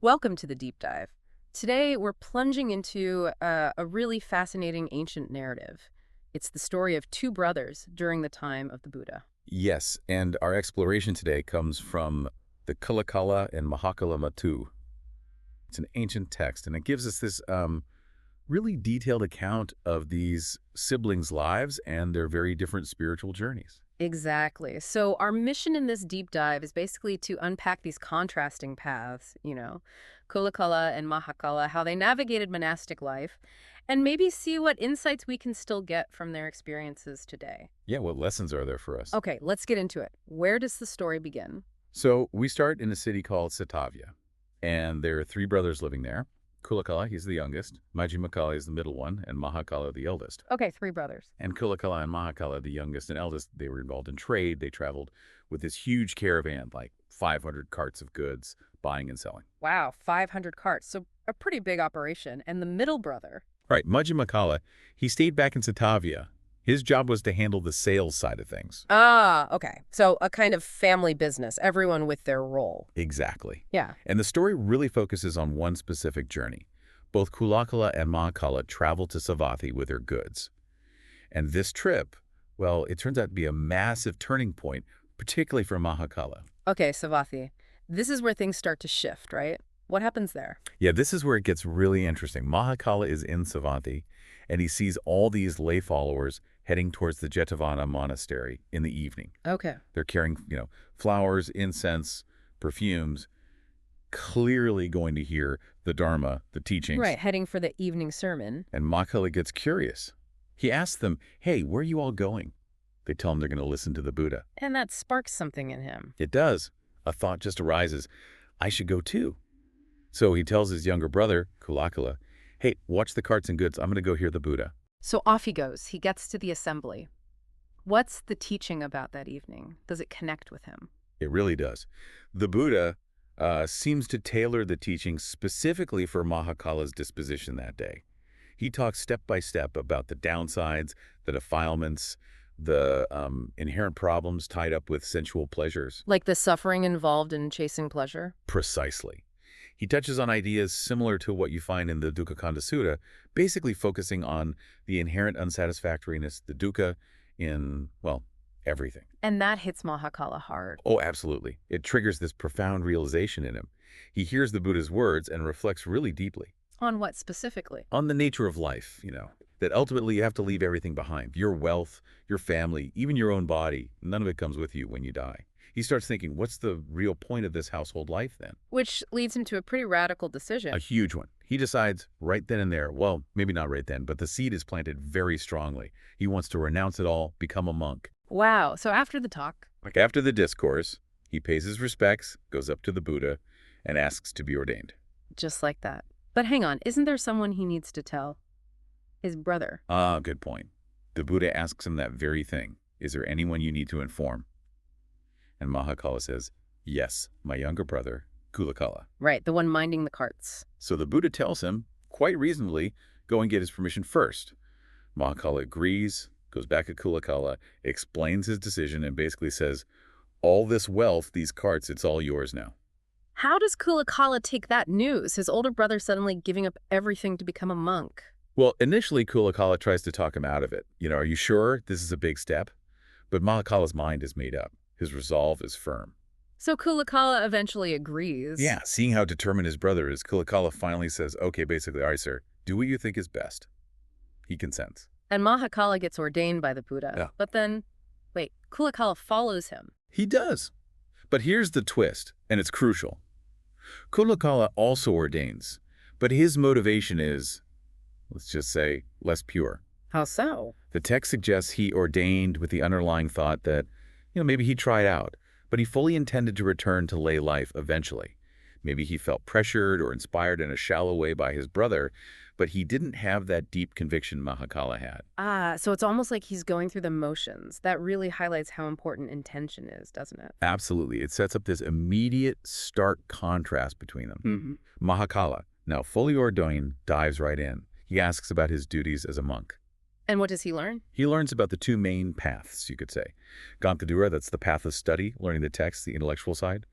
Welcome to the deep dive. Today, we're plunging into a really fascinating ancient narrative. It's the story of two brothers during the time of the Buddha. Yes, and our exploration today comes from the Cullakāla and Mahākāla. It's an ancient text, and it gives us this really detailed account of these siblings' lives and their very different spiritual journeys. Exactly. So, our mission in this deep dive is basically to unpack these contrasting paths, Cullakāla and Mahākāla, how they navigated monastic life, and maybe see what insights we can still get from their experiences today. Yeah, what lessons are there for us? Okay, let's get into it. Where does the story begin? So we start in a city called Satavia, and there are three brothers living there. Cullakāla, he's the youngest. Mahākāla is the middle one, and Mahākāla the eldest. Okay, three brothers. And Cullakāla and Mahākāla, the youngest and eldest, they were involved in trade. They traveled with this huge caravan, like 500 carts of goods, buying and selling. Wow, 500 carts. So a pretty big operation. And the middle brother. Right, Mahākāla, he stayed back in Satavia. His job was to handle the sales side of things. Ah, okay. So a kind of family business, everyone with their role. Exactly. Yeah. And the story really focuses on one specific journey. Both Cullakāla and Mahākāla traveled to Savatthi with their goods. And this trip, well, it turns out to be a massive turning point, particularly for Mahākāla. Okay, Savatthi. This is where things start to shift, right? What happens there? Yeah, this is where it gets really interesting. Mahākāla is in Savatthi, and he sees all these lay followers heading towards the Jetavana monastery in the evening. Okay. They're carrying, flowers, incense, perfumes, clearly going to hear the Dharma, the teachings. Right, heading for the evening sermon. And Mahākāla gets curious. He asks them, hey, where are you all going? They tell him they're going to listen to the Buddha. And that sparks something in him. It does. A thought just arises. I should go too. So he tells his younger brother, Cullakāla, hey, watch the carts and goods. I'm going to go hear the Buddha. So off he goes. He gets to the assembly. What's the teaching about that evening? Does it connect with him? It really does. The Buddha seems to tailor the teaching specifically for Mahākāla's disposition that day. He talks step by step about the downsides, the defilements, the inherent problems tied up with sensual pleasures. Like the suffering involved in chasing pleasure? Precisely. He touches on ideas similar to what you find in the Dukkha Sutta, basically focusing on the inherent unsatisfactoriness, the dukkha, in, well, everything. And that hits Mahākāla hard. Oh, absolutely. It triggers this profound realization in him. He hears the Buddha's words and reflects really deeply. On what specifically? On the nature of life, that ultimately you have to leave everything behind. Your wealth, your family, even your own body. None of it comes with you when you die. He starts thinking, what's the real point of this household life then? Which leads him to a pretty radical decision. A huge one. He decides right then and there, well, maybe not right then, but the seed is planted very strongly. He wants to renounce it all, become a monk. Wow. So after the talk? Like after the discourse, he pays his respects, goes up to the Buddha, and asks to be ordained. Just like that. But hang on, isn't there someone he needs to tell? His brother. Ah, good point. The Buddha asks him that very thing. Is there anyone you need to inform? And Mahākāla says, yes, my younger brother, Cullakāla. Right, the one minding the carts. So the Buddha tells him, quite reasonably, go and get his permission first. Mahākāla agrees, goes back to Cullakāla, explains his decision, and basically says, all this wealth, these carts, it's all yours now. How does Cullakāla take that news? His older brother suddenly giving up everything to become a monk. Well, initially, Cullakāla tries to talk him out of it. Are you sure this is a big step? But Mahākāla's mind is made up. His resolve is firm. So Cullakāla eventually agrees. Yeah, seeing how determined his brother is, Cullakāla finally says, okay, basically, all right, sir, do what you think is best. He consents. And Mahākāla gets ordained by the Buddha. Yeah. But then, wait, Cullakāla follows him. He does. But here's the twist, and it's crucial. Cullakāla also ordains, but his motivation is, let's just say, less pure. How so? The text suggests he ordained with the underlying thought that, maybe he tried out, but he fully intended to return to lay life eventually. Maybe he felt pressured or inspired in a shallow way by his brother, but he didn't have that deep conviction Mahākāla had. Ah, so it's almost like he's going through the motions. That really highlights how important intention is, doesn't it? Absolutely. It sets up this immediate, stark contrast between them. Mahākāla, now fully ordained, dives right in. He asks about his duties as a monk. And what does he learn? He learns about the two main paths, you could say. Gantadura, that's the path of study, learning the text, the intellectual side.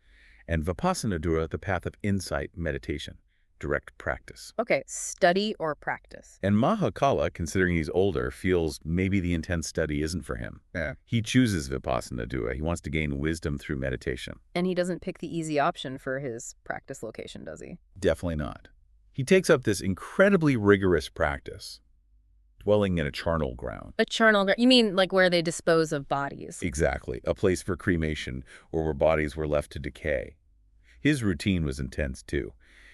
and Vipassanadura, the path of insight meditation, direct practice. Okay, study or practice. And Mahākāla, considering he's older, feels maybe the intense study isn't for him. Yeah. He chooses Vipassanadura. He wants to gain wisdom through meditation. And he doesn't pick the easy option for his practice location, does he? Definitely not. He takes up this incredibly rigorous practice, dwelling in a charnel ground. A charnel ground. You mean like where they dispose of bodies? Exactly. A place for cremation or where bodies were left to decay. His routine was intense, too.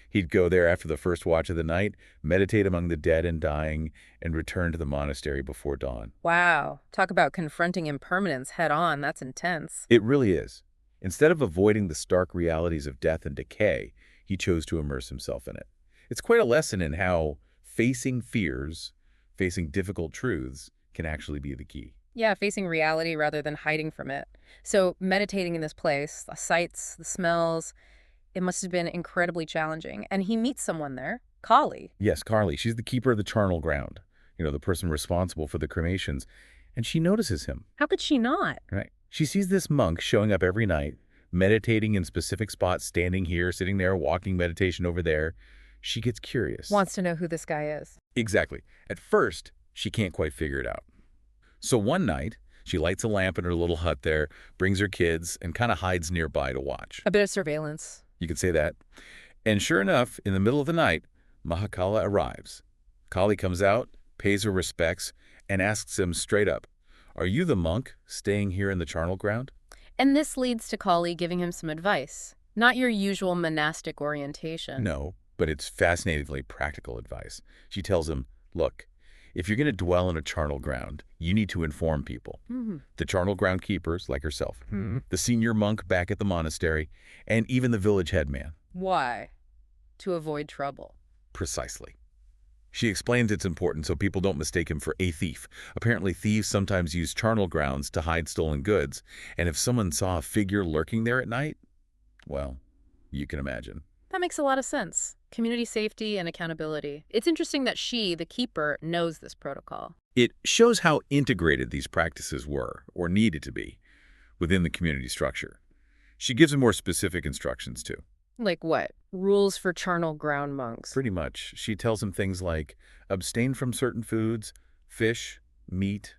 He'd go there after the first watch of the night, meditate among the dead and dying, and return to the monastery before dawn. Wow. Talk about confronting impermanence head on. That's intense. It really is. Instead of avoiding the stark realities of death and decay, he chose to immerse himself in it. It's quite a lesson in how facing fears, facing difficult truths, can actually be the key. Yeah, facing reality rather than hiding from it. So meditating in this place, the sights, the smells, it must have been incredibly challenging. And he meets someone there, Kali. Yes, Carly. She's the keeper of the charnel ground, the person responsible for the cremations, and she notices him. How could she not? Right. She sees this monk showing up every night, meditating in specific spots, standing here, sitting there, walking meditation over there. She gets curious. Wants to know who this guy is. Exactly. At first, she can't quite figure it out. So one night, she lights a lamp in her little hut there, brings her kids, and kind of hides nearby to watch. A bit of surveillance. You could say that. And sure enough, in the middle of the night, Mahākāla arrives. Kali comes out, pays her respects, and asks him straight up, "Are you the monk staying here in the charnel ground?" And this leads to Kali giving him some advice. Not your usual monastic orientation. No, but it's fascinatingly practical advice. She tells him, look, if you're going to dwell in a charnel ground, you need to inform people. The charnel ground keepers, like herself, the senior monk back at the monastery, and even the village headman. Why? To avoid trouble. Precisely. She explains it's important so people don't mistake him for a thief. Apparently, thieves sometimes use charnel grounds to hide stolen goods, and if someone saw a figure lurking there at night, well, you can imagine. That makes a lot of sense. Community safety and accountability. It's interesting that she, the keeper, knows this protocol. It shows how integrated these practices were, or needed to be, within the community structure. She gives him more specific instructions, too. Like what? Rules for charnel ground monks. Pretty much. She tells him things like abstain from certain foods, fish, meat,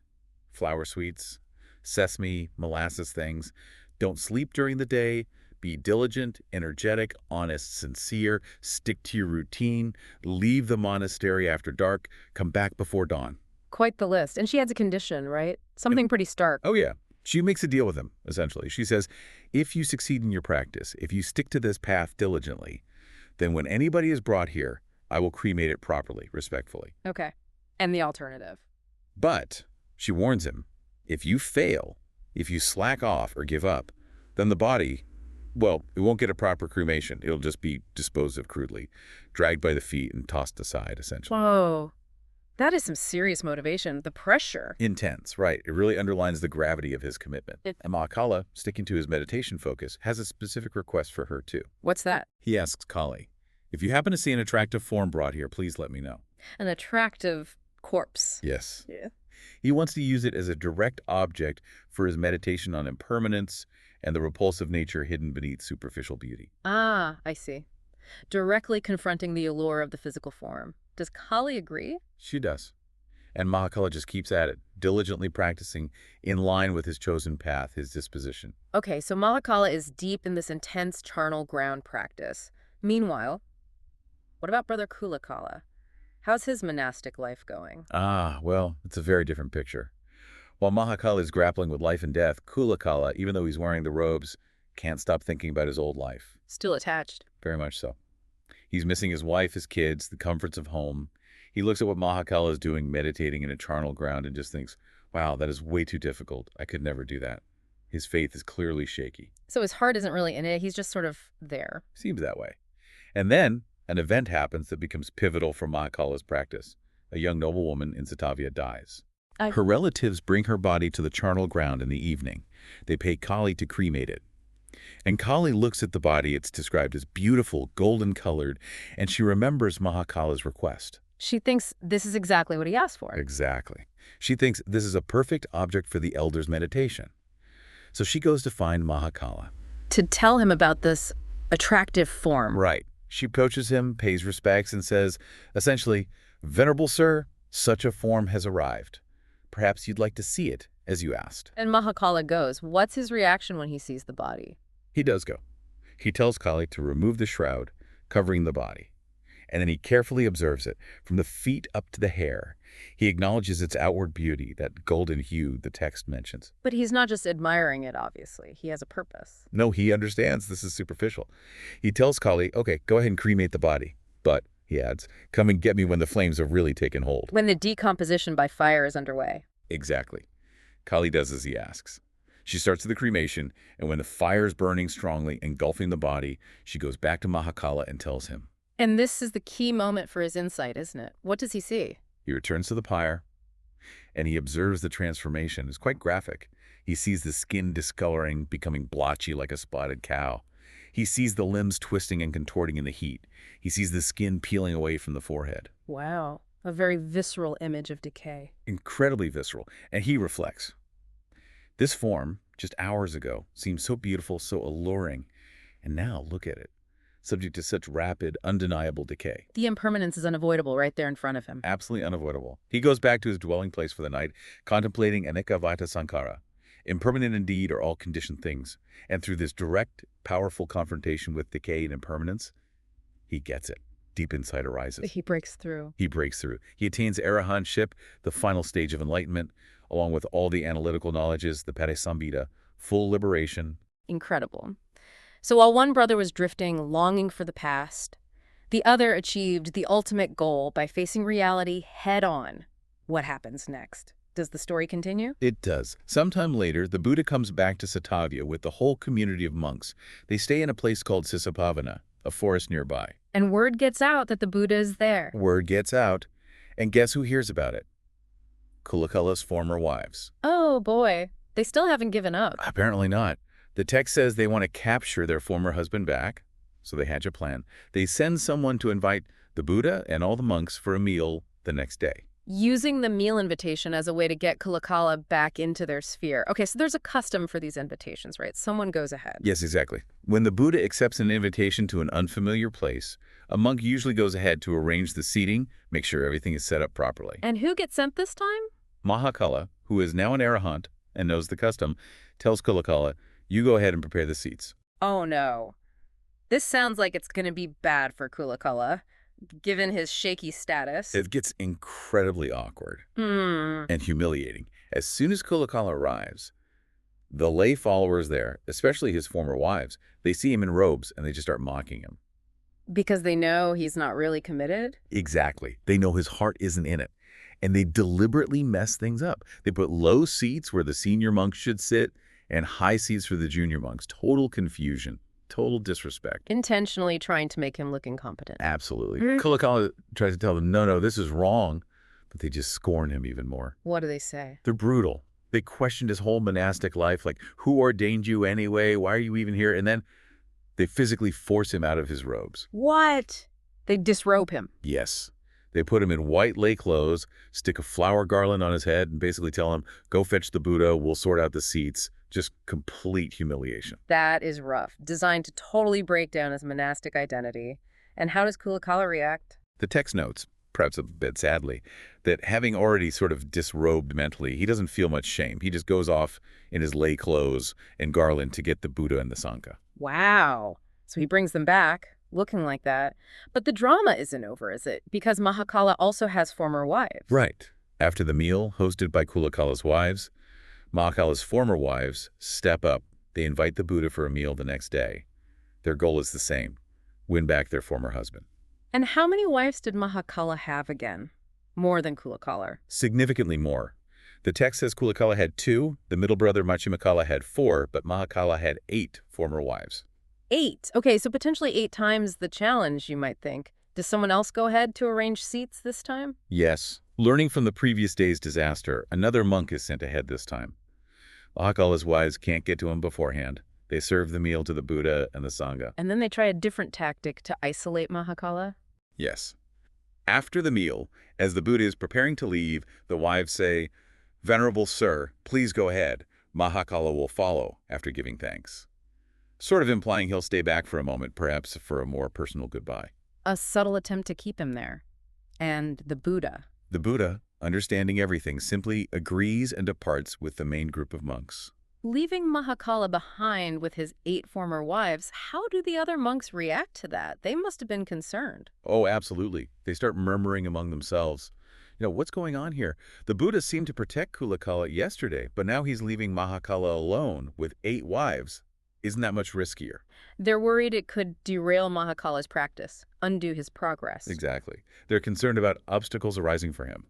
flour sweets, sesame, molasses things. Don't sleep during the day. Be diligent, energetic, honest, sincere. Stick to your routine. Leave the monastery after dark. Come back before dawn. Quite the list. And she adds a condition, right? Something pretty stark. Oh, yeah. She makes a deal with him, essentially. She says, if you succeed in your practice, if you stick to this path diligently, then when anybody is brought here, I will cremate it properly, respectfully. Okay. And the alternative? But she warns him, if you fail, if you slack off or give up, then the body, well, it won't get a proper cremation. It'll just be disposed of crudely, dragged by the feet and tossed aside, essentially. Whoa. That is some serious motivation. The pressure. Intense, right. It really underlines the gravity of his commitment. And Mahākāla, sticking to his meditation focus, has a specific request for her, too. What's that? He asks Kali, if you happen to see an attractive form brought here, please let me know. An attractive corpse. Yes. Yeah. He wants to use it as a direct object for his meditation on impermanence and the repulsive nature hidden beneath superficial beauty. Ah, I see. Directly confronting the allure of the physical form. Does Kali agree? She does. And Mahākāla just keeps at it, diligently practicing in line with his chosen path, his disposition. Okay, so Mahākāla is deep in this intense charnel ground practice. Meanwhile, what about Brother Cullakāla? How's his monastic life going? Ah, well, it's a very different picture. While Mahākāla is grappling with life and death, Cullakāla, even though he's wearing the robes, can't stop thinking about his old life. Still attached. Very much so. He's missing his wife, his kids, the comforts of home. He looks at what Mahākāla is doing, meditating in a charnel ground, and just thinks, wow, that is way too difficult. I could never do that. His faith is clearly shaky. So his heart isn't really in it. He's just sort of there. Seems that way. And then an event happens that becomes pivotal for Mahākāla's practice. A young noblewoman in Satavia dies. Her relatives bring her body to the charnel ground in the evening. They pay Kali to cremate it. And Kali looks at the body. It's described as beautiful, golden-colored, and she remembers Mahākāla's request. She thinks this is exactly what he asked for. Exactly. She thinks this is a perfect object for the elder's meditation. So she goes to find Mahākāla. To tell him about this attractive form. Right. She approaches him, pays respects, and says, essentially, "Venerable sir, such a form has arrived. Perhaps you'd like to see it, as you asked." And Mahākāla goes. What's his reaction when he sees the body? He does go. He tells Kali to remove the shroud, covering the body. And then he carefully observes it, from the feet up to the hair. He acknowledges its outward beauty, that golden hue the text mentions. But he's not just admiring it, obviously. He has a purpose. No, he understands this is superficial. He tells Kali, okay, go ahead and cremate the body. But, he adds, come and get me when the flames have really taken hold. When the decomposition by fire is underway. Exactly. Kali does as he asks. She starts the cremation, and when the fire is burning strongly, engulfing the body, she goes back to Mahākāla and tells him. And this is the key moment for his insight, isn't it? What does he see? He returns to the pyre, and he observes the transformation. It's quite graphic. He sees the skin discoloring, becoming blotchy like a spotted cow. He sees the limbs twisting and contorting in the heat. He sees the skin peeling away from the forehead. Wow. A very visceral image of decay. Incredibly visceral. And he reflects. This form, just hours ago, seemed so beautiful, so alluring. And now, look at it. Subject to such rapid, undeniable decay. The impermanence is unavoidable right there in front of him. Absolutely unavoidable. He goes back to his dwelling place for the night, contemplating anicca vita sankhara. Impermanent indeed are all conditioned things. And through this direct, powerful confrontation with decay and impermanence, he gets it. Deep insight arises. He breaks through. He breaks through. He attains arahantship, the final stage of enlightenment, along with all the analytical knowledges, the parisambhita, full liberation. Incredible. So while one brother was drifting, longing for the past, the other achieved the ultimate goal by facing reality head-on. What happens next? Does the story continue? It does. Sometime later, the Buddha comes back to Satavya with the whole community of monks. They stay in a place called Sisapavana, a forest nearby. And word gets out that the Buddha is there. Word gets out, and guess who hears about it? Cullakāla's former wives. Oh boy, they still haven't given up. Apparently not. The text says they want to capture their former husband back, so they hatch a plan. They send someone to invite the Buddha and all the monks for a meal the next day. Using the meal invitation as a way to get Cullakāla back into their sphere. Okay, so there's a custom for these invitations, right? Someone goes ahead. Yes, exactly. When the Buddha accepts an invitation to an unfamiliar place, a monk usually goes ahead to arrange the seating, make sure everything is set up properly. And who gets sent this time? Mahākāla, who is now an arahant and knows the custom, tells Cullakāla, you go ahead and prepare the seats. Oh no. This sounds like it's going to be bad for Cullakāla, given his shaky status. It gets incredibly awkward and humiliating. As soon as Cullakāla arrives, the lay followers there, especially his former wives, they see him in robes and they just start mocking him. Because they know he's not really committed? Exactly. They know his heart isn't in it. And they deliberately mess things up. They put low seats where the senior monks should sit and high seats for the junior monks. Total confusion. Total disrespect. Intentionally trying to make him look incompetent. Absolutely. Cullakāla tries to tell them, no, this is wrong. But they just scorn him even more. What do they say? They're brutal. They questioned his whole monastic life, like, who ordained you anyway? Why are you even here? And then they physically force him out of his robes. What? They disrobe him. Yes. They put him in white lay clothes, stick a flower garland on his head, and basically tell him, go fetch the Buddha, we'll sort out the seats. Just complete humiliation. That is rough. Designed to totally break down his monastic identity. And how does Cullakāla react? The text notes, perhaps a bit sadly, that having already sort of disrobed mentally, he doesn't feel much shame. He just goes off in his lay clothes and garland to get the Buddha and the Sangha. Wow. So he brings them back, looking like that. But the drama isn't over, is it? Because Mahākāla also has former wives. Right. After the meal, hosted by Cullakāla's wives, Mahākāla's former wives step up. They invite the Buddha for a meal the next day. Their goal is the same, win back their former husband. And how many wives did Mahākāla have again? More than Cullakāla. Significantly more. The text says Cullakāla had 2, the middle brother Machimakāla had 4, but Mahākāla had 8 former wives. 8. Okay, so potentially 8 times the challenge, you might think. Does someone else go ahead to arrange seats this time? Yes. Learning from the previous day's disaster, another monk is sent ahead this time. Mahākāla's wives can't get to him beforehand. They serve the meal to the Buddha and the Sangha. And then they try a different tactic to isolate Mahākāla? Yes. After the meal, as the Buddha is preparing to leave, the wives say, Venerable sir, please go ahead. Mahākāla will follow after giving thanks. sort of implying he'll stay back for a moment, perhaps for a more personal goodbye. A subtle attempt to keep him there. And the Buddha. The Buddha, understanding everything, simply agrees and departs with the main group of monks. Leaving Mahākāla behind with his 8 former wives, how do the other monks react to that? They must have been concerned. Oh, absolutely. They start murmuring among themselves. What's going on here? The Buddha seemed to protect Cullakāla yesterday, but now he's leaving Mahākāla alone with 8 wives. Isn't that much riskier? They're worried it could derail Mahākāla's practice, undo his progress. Exactly. They're concerned about obstacles arising for him.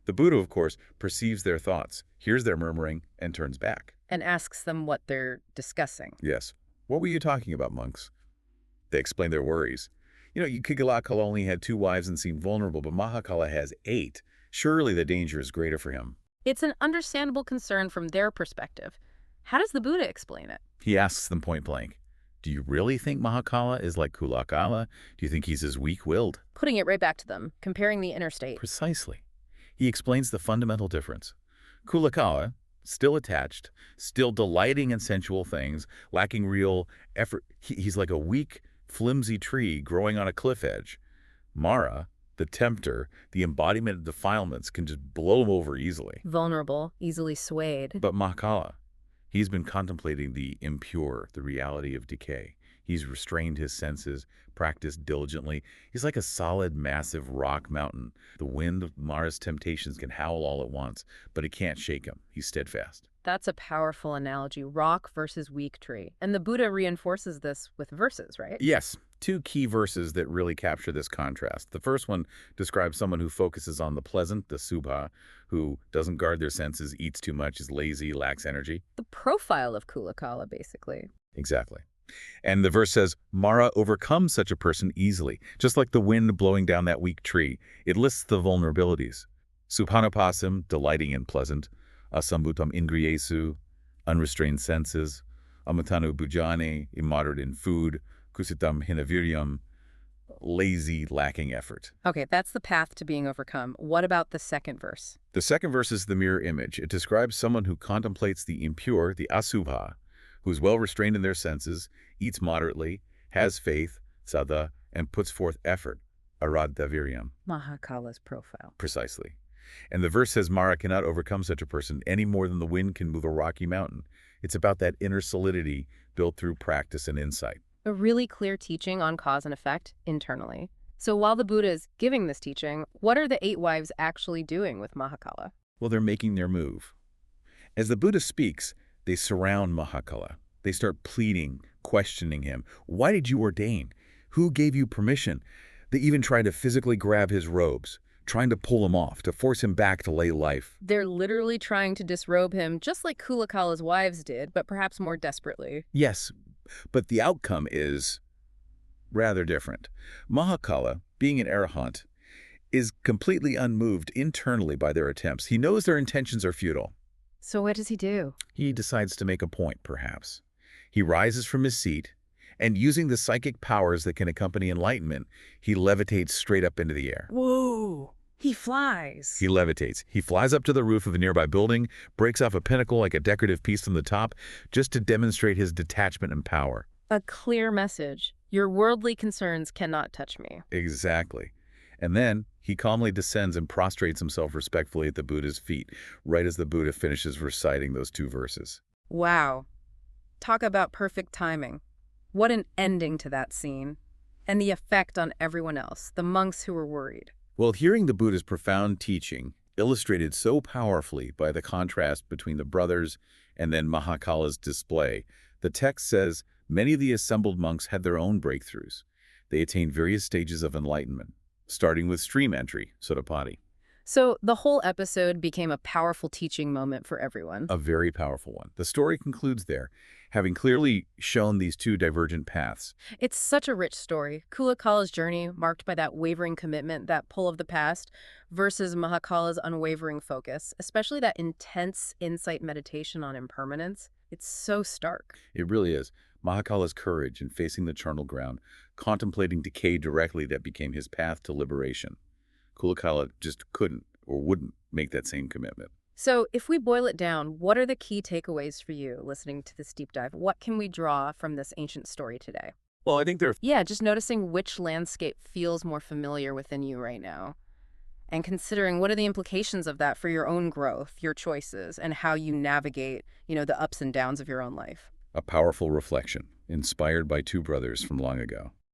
The Buddha, of course, perceives their thoughts, hears their murmuring, and turns back. And asks them what they're discussing. Yes. What were you talking about, monks? They explain their worries. Cullakāla only had 2 wives and seemed vulnerable, but Mahākāla has 8. Surely the danger is greater for him. It's an understandable concern from their perspective. How does the Buddha explain it? He asks them point blank, do you really think Mahākāla is like Cullakāla? Do you think he's as weak-willed? Putting it right back to them, comparing the interstate. Precisely. He explains the fundamental difference. Cullakāla, still attached, still delighting in sensual things, lacking real effort. He's like a weak, flimsy tree growing on a cliff edge. Mara, the tempter, the embodiment of defilements, can just blow him over easily. Vulnerable, easily swayed. But Mahākāla, he's been contemplating the impure, the reality of decay. He's restrained his senses, practiced diligently. He's like a solid, massive rock mountain. The wind of Mara's temptations can howl all at once, but it can't shake him. He's steadfast. That's a powerful analogy, rock versus weak tree. And the Buddha reinforces this with verses, right? Yes, 2 key verses that really capture this contrast. The first one describes someone who focuses on the pleasant, the subha, who doesn't guard their senses, eats too much, is lazy, lacks energy. The profile of Cullakāla, basically. Exactly. And the verse says, Mara overcomes such a person easily, just like the wind blowing down that weak tree. It lists the vulnerabilities. Subhanapasim, delighting in pleasant. Asambhutam indriyesu, unrestrained senses. Amatanu bhujane, immoderate in food. Kusitam hinaviryam, lazy, lacking effort. Okay, that's the path to being overcome. What about the second verse? The second verse is the mirror image. It describes someone who contemplates the impure, the asubha, who's well restrained in their senses, eats moderately, has faith, sada, and puts forth effort, aradhaviryam. Mahākāla's profile. Precisely. And the verse says Mara cannot overcome such a person any more than the wind can move a rocky mountain. It's about that inner solidity built through practice and insight. A really clear teaching on cause and effect internally. So while the Buddha is giving this teaching, what are the 8 wives actually doing with Mahākāla? Well, they're making their move. As the Buddha speaks, they surround Mahākāla. They start pleading, questioning him. Why did you ordain? Who gave you permission? They even try to physically grab his robes, trying to pull him off, to force him back to lay life. They're literally trying to disrobe him, just like Cullakāla's wives did, but perhaps more desperately. Yes, but the outcome is rather different. Mahākāla, being an arahant, is completely unmoved internally by their attempts. He knows their intentions are futile. So what does he do? He decides to make a point, perhaps. He rises from his seat, and using the psychic powers that can accompany enlightenment, he levitates straight up into the air. Whoa! He flies. He levitates. He flies up to the roof of a nearby building, breaks off a pinnacle like a decorative piece from the top, just to demonstrate his detachment and power. A clear message. Your worldly concerns cannot touch me. Exactly. And then he calmly descends and prostrates himself respectfully at the Buddha's feet, right as the Buddha finishes reciting those 2 verses. Wow. Talk about perfect timing. What an ending to that scene. And the effect on everyone else, the monks who were worried. Well, hearing the Buddha's profound teaching, illustrated so powerfully by the contrast between the brothers and then Mahākāla's display, the text says many of the assembled monks had their own breakthroughs. They attained various stages of enlightenment, starting with stream entry, Sotapati. So the whole episode became a powerful teaching moment for everyone. A very powerful one. The story concludes there, having clearly shown these 2 divergent paths. It's such a rich story. Cullakāla's journey, marked by that wavering commitment, that pull of the past, versus Mahākāla's unwavering focus, especially that intense insight meditation on impermanence. It's so stark. It really is. Mahākāla's courage in facing the charnel ground, contemplating decay directly, that became his path to liberation. Cullakāla just couldn't or wouldn't make that same commitment. So, if we boil it down, what are the key takeaways for you listening to this deep dive? What can we draw from this ancient story today? Well, I think there are Yeah, just noticing which landscape feels more familiar within you right now, and considering what are the implications of that for your own growth, your choices, and how you navigate, the ups and downs of your own life. a powerful reflection, inspired by two brothers from long ago.